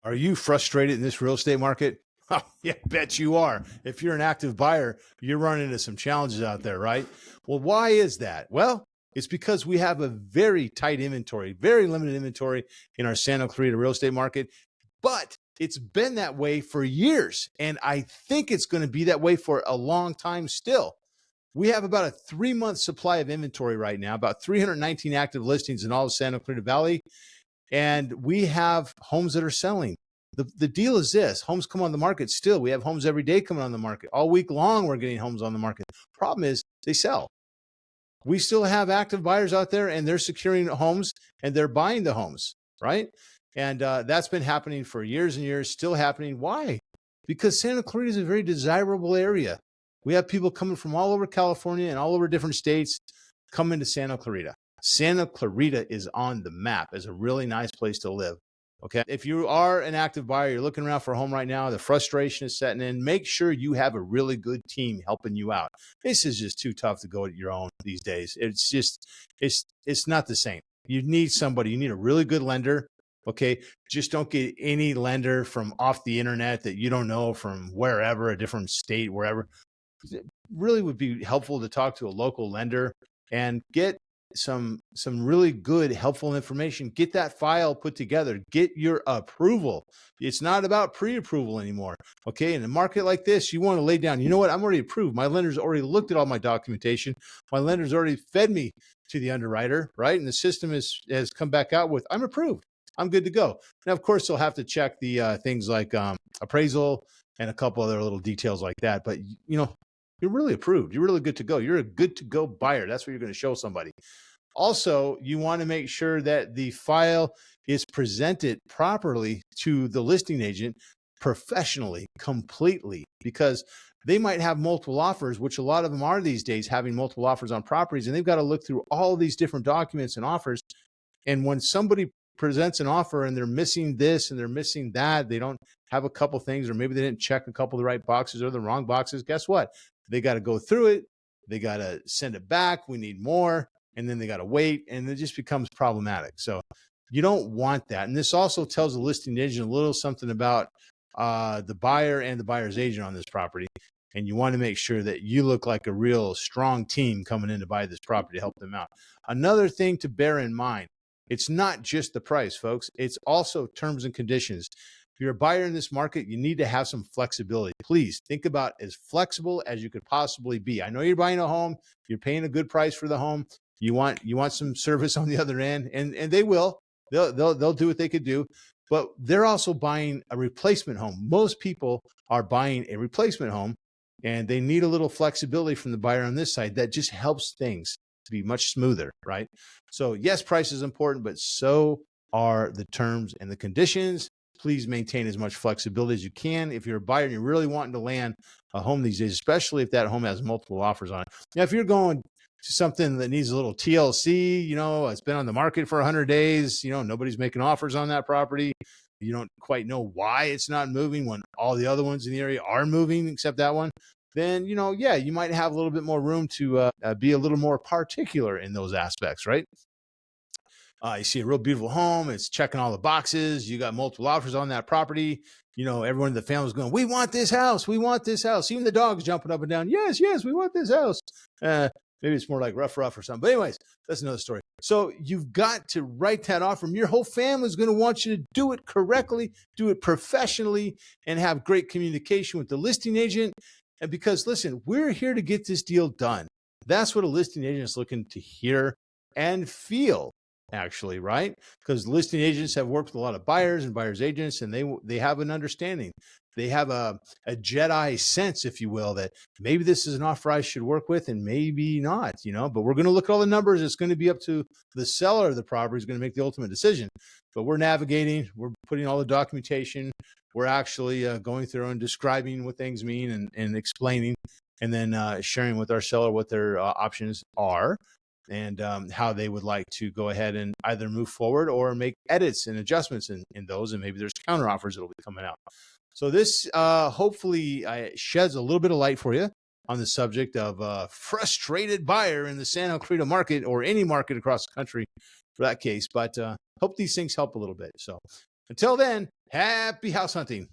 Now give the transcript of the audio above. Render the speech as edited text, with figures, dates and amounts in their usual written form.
Are you frustrated in this real estate market? Oh, yeah, bet you are. If you're an active buyer, you're running into some challenges out there, right? Well, why is that? Well, it's because we have a very tight inventory, very limited inventory in our Santa Clarita real estate market, but it's been that way for years. And I think it's going to be that way for a long time still. We have about a 3-month supply of inventory right now, about 319 active listings in all of Santa Clarita Valley. And we have homes that are selling. The deal is this: homes come on the market still. We have homes every day coming on the market. All week long, we're getting homes on the market. Problem is they sell. We still have active buyers out there, and they're securing homes and they're buying the homes, right? And that's been happening for years and years, still happening. Why? Because Santa Clarita is a very desirable area. We have people coming from all over California and all over different states coming to Santa Clarita. Santa Clarita is on the map as a really nice place to live. Okay. If you are an active buyer, you're looking around for a home right now, the frustration is setting in, make sure you have a really good team helping you out. This is just too tough to go at your own these days. It's just, it's not the same. You need somebody, you need a really good lender. Okay. Just don't get any lender from off the internet that you don't know from wherever, a different state, wherever. It really would be helpful to talk to a local lender and get some really good, helpful information. Get that file put together, get your approval. It's not about pre-approval anymore. Okay. In a market like this, you want to lay down, you know what? I'm already approved. My lender's already looked at all my documentation. My lender's already fed me to the underwriter, right? And the system has come back out with, I'm approved. I'm good to go. Now, of course, they'll have to check the things like appraisal and a couple other little details like that. But, you know, you're really approved. You're really good to go. You're a good to go buyer. That's what you're going to show somebody. Also, you want to make sure that the file is presented properly to the listing agent professionally, completely, because they might have multiple offers, which a lot of them are these days, having multiple offers on properties, and they've got to look through all these different documents and offers. And when somebody presents an offer and they're missing this and they're missing that, they don't have a couple things, or maybe they didn't check a couple of the right boxes or the wrong boxes, guess what? They got to go through it. They got to send it back. We need more. And then they got to wait, and it just becomes problematic. So you don't want that. And this also tells the listing agent a little something about the buyer and the buyer's agent on this property. And you want to make sure that you look like a real strong team coming in to buy this property to help them out. Another thing to bear in mind, it's not just the price, folks. It's also terms and conditions. If you're a buyer in this market, you need to have some flexibility. Please think about as flexible as you could possibly be. I know you're buying a home, you're paying a good price for the home. You want some service on the other end, and they will. They'll do what they could do, but they're also buying a replacement home. Most people are buying a replacement home, and they need a little flexibility from the buyer on this side. That just helps things to be much smoother, right? So yes, price is important, but so are the terms and the conditions. Please maintain as much flexibility as you can. If you're a buyer and you're really wanting to land a home these days, especially if that home has multiple offers on it. Now, if you're going to something that needs a little TLC, you know, it's been on the market for 100 days, you know, nobody's making offers on that property. You don't quite know why it's not moving when all the other ones in the area are moving except that one. Then, you know, yeah, you might have a little bit more room to be a little more particular in those aspects, right? You see a real beautiful home. It's checking all the boxes. You got multiple offers on that property. You know, everyone in the family is going, we want this house. We want this house. Even the dog's jumping up and down. Yes, yes, we want this house. Maybe it's more like rough or something. But anyways, that's another story. So you've got to write that offer. Your whole family is going to want you to do it correctly, do it professionally, and have great communication with the listing agent. And because, listen, we're here to get this deal done. That's what a listing agent is looking to hear and feel, actually, right? Because listing agents have worked with a lot of buyers and buyers agents, and they have an understanding. They have a Jedi sense, if you will, that maybe this is an offer I should work with and maybe not, you know, but we're going to look at all the numbers. It's going to be up to the seller of the property who's going to make the ultimate decision. But we're navigating, we're putting all the documentation. We're actually going through and describing what things mean and explaining, and then sharing with our seller what their options are and how they would like to go ahead and either move forward or make edits and adjustments in those. And maybe there's counter offers that'll be coming out. So this hopefully sheds a little bit of light for you on the subject of a frustrated buyer in the Santa Clarita market, or any market across the country for that case. But hope these things help a little bit. So until then, Happy house hunting.